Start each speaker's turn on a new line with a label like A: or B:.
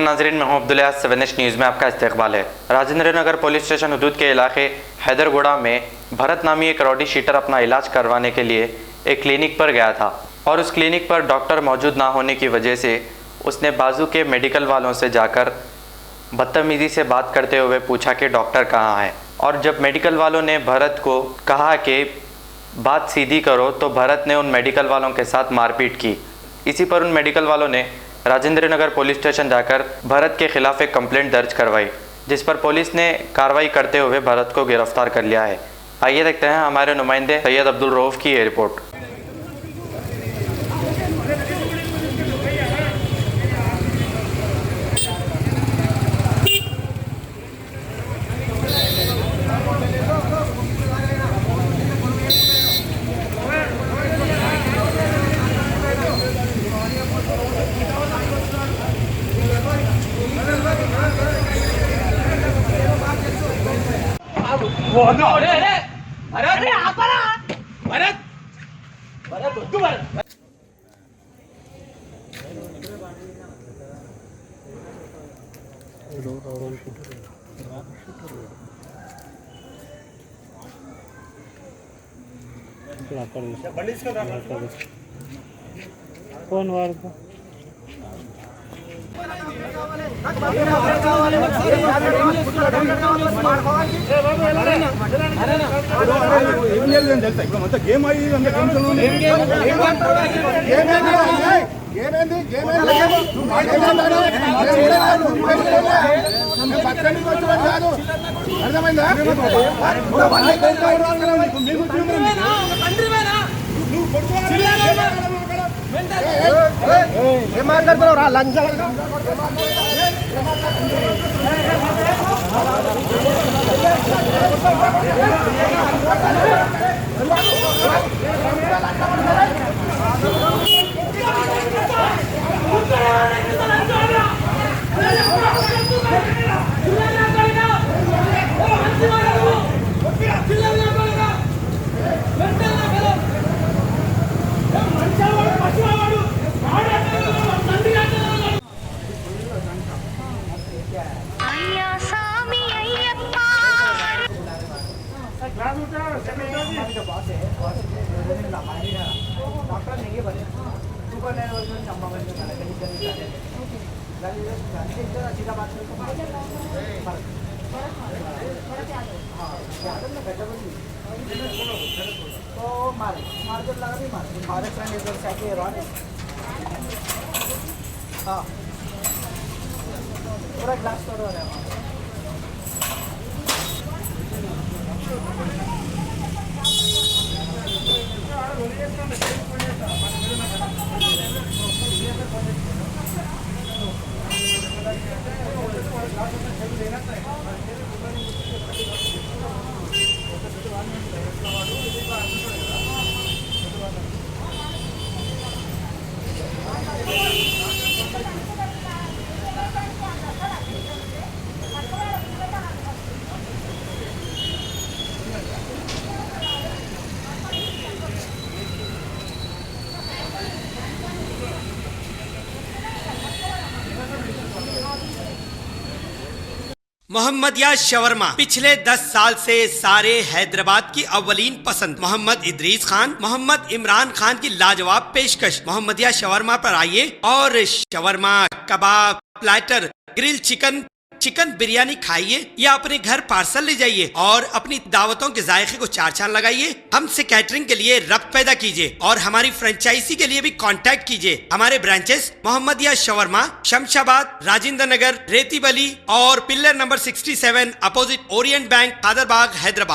A: नाजरीन, मैं हूं अब्दुल्ला। 7 न्यूज़ में आपका इस्तकबाल है। राजेंद्र नगर पुलिस स्टेशन हदूद के इलाके हैदरगुड़ा में भरत नामी एक रॉडी शीटर अपना इलाज करवाने के लिए एक क्लिनिक पर गया था और उस क्लिनिक पर डॉक्टर मौजूद ना होने की वजह से उसने बाजू के मेडिकल वालों से जाकर बदतमीज़ी से बात करते हुए पूछा कि डॉक्टर कहाँ है। और जब मेडिकल वालों ने भरत को कहा कि बात सीधी करो तो भरत ने उन मेडिकल वालों के साथ मारपीट की। इसी पर उन मेडिकल वालों ने राजेंद्र नगर पुलिस स्टेशन जाकर भरत के खिलाफ एक कंप्लेंट दर्ज करवाई, जिस पर पुलिस ने कार्रवाई करते हुए भरत को गिरफ्तार कर लिया है। आइए देखते हैं हमारे नुमाइंदे सैयद अब्दुल रऊफ की ये रिपोर्ट।
B: अरे आपारा भरत भरत वद्दू भरत
C: फोन वार
D: గేమ్ అర్థమైందా? ఏం మాట్లాడుతున్నావు రా లంచ్ पूरा ग्लास तोड़ रहा है।
E: मोहम्मदिया शवरमा पिछले 10 साल से सारे हैदराबाद की अव्वलीन पसंद मोहम्मद इदरीस खान, मोहम्मद इमरान खान की लाजवाब पेशकश। मोहम्मदिया शवरमा पर आइए और शवरमा, कबाब, platter, grill chicken, chicken biryani खाइए या अपने घर पार्सल ले जाइए और अपनी दावतों के जायके को चार चांद लगाइए। हमसे कैटरिंग के लिए रब्त पैदा कीजिए और हमारी फ्रेंचाइजी के लिए भी कांटेक्ट कीजिए। हमारे ब्रांचेस मोहम्मदिया शवरमा, शमशाबाद, राजेंद्र नगर, रेती बली और pillar number 67 opposite Orient bank, Kadarbagh, Hyderabad.